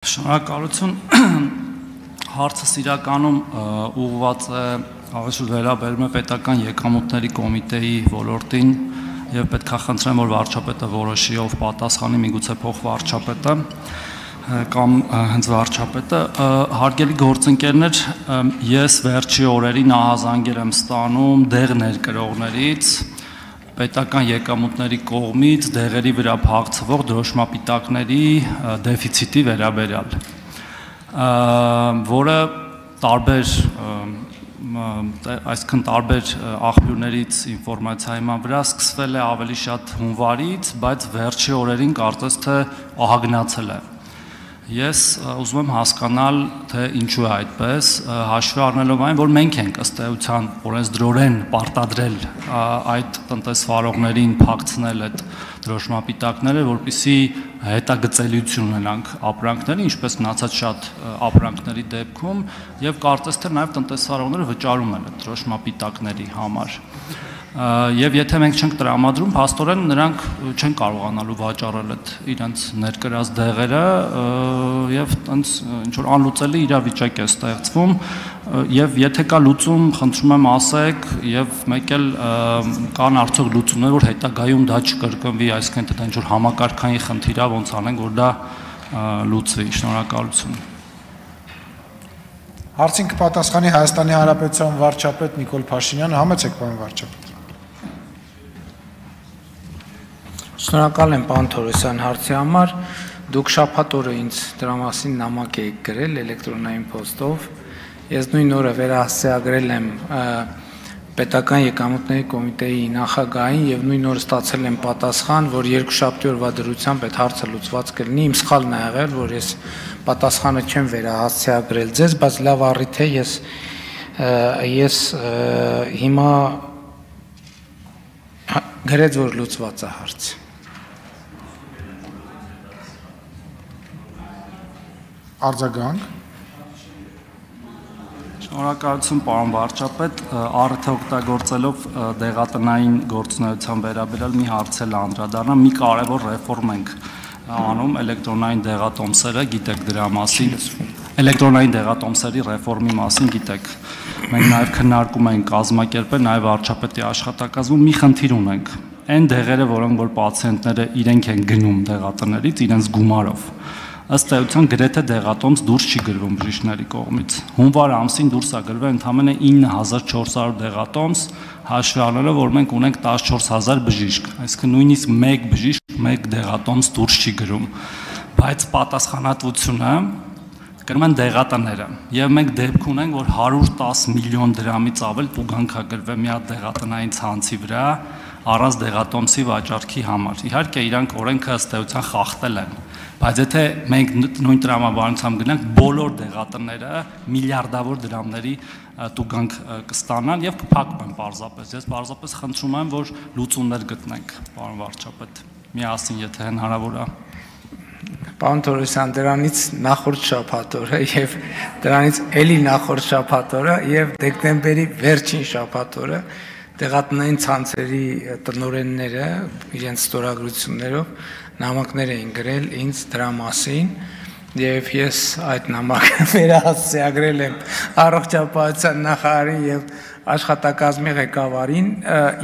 Շնորհակալություն հարցս իրականում ուղղված է ավելի վերաբերում է պետական եկամուտների կոմիտեի ոլորտին եւ պետք է խնդրեմ որ վարչապետը որոշի ով պատասխանի միգուցե փոխվարչապետը կամ հենց վարչապետը հարգելի գործընկերներ ես վերջի օրերին ահազանգեր եմ ստանում դեղ ներկրողներից պետական եկամուտների կողմից դեղերի վրա փակցվող դրոշմապիտակների դեֆիցիտի վերաբերյալ, որը տարբեր այսքան տարբեր աղբյուրներից ինֆորմացիայի վրա սկսվել է ավելի շատ հունվարից, բայց վերջի օրերին կարծես թե ահագնացել է։ Ես ուզում եմ հասկանալ, թե ինչու է այդպես, հաշվի առնելով այն, որ մենք ենք ըստ էության օրենսդրորեն պարտադրել այդ տնտեսվարողներին փակցնել այդ դրոշմապիտակները, որպեսզի հետագծելիություն ունենանք ապրանքների, ինչպես մնացած շատ ապրանքների դեպքում, եւ կարծես թե նաեւ տնտեսվարողները վճարում են այդ դրոշմապիտակների համար։ Եվ եթե մենք չենք տրամադրում, փաստորեն նրանք չեն կարողանալու վաճառել այդ իրենց ներկրած դեղերը եւ այնց ինչ որ անլուծելի իրավիճակ է ստեղծվում եւ եթե կա լուծում, խնդրում եմ ասեք եւ մեկ էլ կան արդյոք լուծումներ, որ հետագայում դա չկրկնվի, այսինքն դա ինչ որ համակարգային խնդիր է, ոնց անենք, որ դա լուծվի։ Շնորհակալություն։ Հարցին կպատասխանի Հայաստանի Հանրապետության վարչապետ Նիկոլ Փաշինյանը, համեցեք պարոն վարչապետ։ Շնորհակալ եմ պարոն Թորոսյան հարցի համար, դուք շաբաթ օրը ինձ դրա մասին նամակ եք գրել էլեկտրոնային փոստով, ես նույն օրը վերահասցեագրել եմ պետական եկամուտների կոմիտեի նախագահին եւ նույն օրը ստացել եմ պատասխան, որ երկուշաբթի օրվա դրությամբ այդ հարցը լուծված կլինի, իմ սխալն է եղել, որ ես պատասխանը չեմ վերահասցեագրել ձեզ, բայց լավ առիթ է ես հիմա գրեց որ լուծված է հարցը։ Արձագանք։ Շնորհակալություն պարոն վարչապետ, առիթը օգտագործելով դեղատնային գործունեության վերաբերյալ մի հարց էլ անդրադառնամ, մի կարևոր ռեֆորմ ենք անում էլեկտրոնային դեղատոմսերը, գիտեք դրա մասին, էլեկտրոնային դեղատոմսերի ռեֆորմի մասին գիտեք։ Մենք նաև քննարկում ենք կազմակերպել նաև վարչապետի աշխատակազմում մի խնդիր ունենք։ Այն դեղերը, որոնք որ պացիենտները իրենք են գնում դեղատներից իրենց գումարով։ Ըստ էության գրեթե դեղատոմս դուրս չի գրվում բժիշկների կողմից։ Հունվար ամսին դուրս է գրվել ընդամենը 9400 դեղատոմս, հաշվի առնելով, որ մենք ունենք 14000 բժիշկ, այսինքն նույնիսկ մեկ բժիշկ մեկ դեղատոմս դուրս չի գրում, բայց պատասխանատվությունը կրում են դեղատները, եւ մենք դեպք ունենք, որ 110 միլիոն դրամից ավել տուգանք է գրվել մի հատ դեղատնային ցանցի վրա առանց դեղատոմսի վաճառքի համար։ Իհարկե իրանք օրենքը ըստ էության խախտել են, բայց եթե մենք նույն տրամաբանությամբ գնանք, բոլոր դեղատնները միլիարդավոր դրամների տուգանք կստանան եւ կփակվեն պարզապես։ Ես պարզապես խնդրում եմ, որ լուծումներ գտնենք, պարոն վարչապետ, միասին եթե հնարավոր է։ Պարոն Թորոսյան, դրանից նախորդ շաբաթ օրը եւ դրանից էլի նախորդ շաբաթ օրը եւ դեկտեմբերի վերջին շաբաթ օրը դեղատնային ցանցերի տնօրենները իրենց ստորագրություններով նամակներ էին գրել ինձ դրա մասին եւ ես այդ նամակը վերահասցեագրել եմ առողջապահության նախարարին եւ աշխատակազմի ղեկավարին,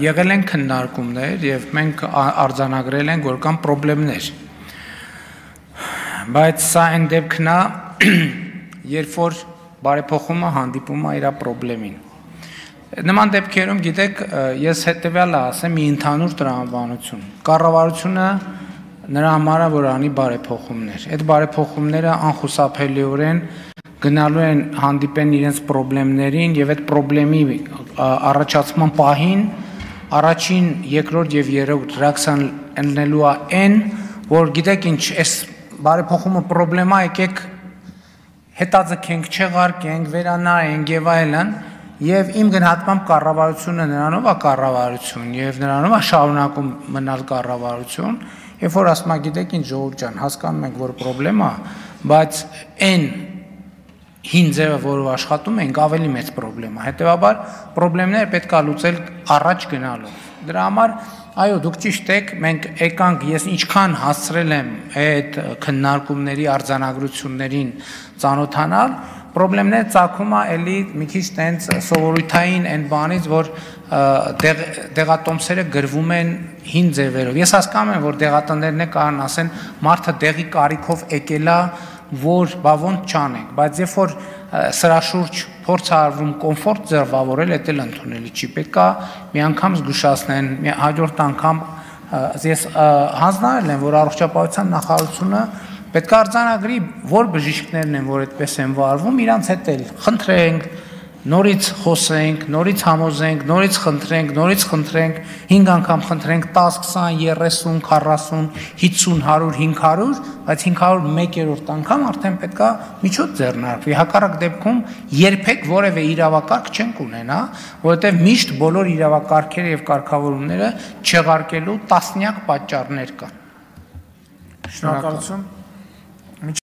եղել են քննարկումներ եւ մենք արձանագրել ենք, որ կան խնդիրներ։ Բայց սա այն դեպքն է, երբ որ բարեփոխումը հանդիպում է իր խնդրին։ Նման դեպքերում գիտեք, ես հետեւյալը ասեմ, մի ընդհանուր տրամաբանություն։ Կառավարությունը նրա համար է, որ անի բարեփոխումներ։ Այդ բարեփոխումները անխուսափելիորեն գնալու են հանդիպեն իրենց խնդիրներին եւ այդ խնդրի առաջացման պահին առաջին, երկրորդ եւ երրորդ ռեակցիան ընելու է այն, որ գիտեք ինչ, այս բարեփոխումը խնդրեմա եկեք հետաձգենք, չեղարկենք, վերանայենք եւ այլն, եւ իմ գնահատմամբ կառավարությունը նրանով է կառավարություն եւ նրանով է շարունակում մնալ կառավարություն, երբ որ ասում եք գիտեք ինչ ժողովուրդ ջան, հասկանում ենք որ խնդրեմա, բայց այն հին ձևը, որով աշխատում ենք, ավելի մեծ խնդրեմ է։ Հետեւաբար խնդիրները պետք է լուծել առաջ գնալով։ Դրա համար Այո, դուք ճիշտ եք, մենք եկանք, ես ինչքան հասցրել եմ այդ քննարկումների արձանագրություններին ծանոթանալ, պրոբլեմները ծագում է էլի մի քիչ տենց սովորութային այն բանից, որ դեղատոմսերը գրվում են հին ձևերով։ Ես հասկանում եմ, որ դեղատներն է կարան ասեն, մարդը դեղի կարիքով եկել է, որ բա ոնց չանենք, բայց երբ որ սրա շուրջ փորձ արվում կոմֆորտ ձևավորել, դա էլ ընդունելի չի։ Պետք է մի անգամ զգուշացնեն, հաջորդ անգամ ես հանձնարարել եմ, որ առողջապահության նախարարությունը պետք է արձանագրի, որ բժիշկներն են, որ այդպես են վարվում, իրանց հետ էլ խնդրենք, նորից խոսենք, նորից համոզենք, նորից խնդրենք, 5 անգամ խնդրենք 10, 20, 30, 40, 50, 100, 500, բայց 501-րդ անգամ արդեն պետք է միջոց ձեռնարկվի։ Հակառակ դեպքում երբեք որևէ իրավակարգ չենք ունենա, որովհետև միշտ բոլոր իրավակարգերը եւ կարգավորումները չեղարկելու տասնյակ պատճառներ կան։ Շնորհակալություն։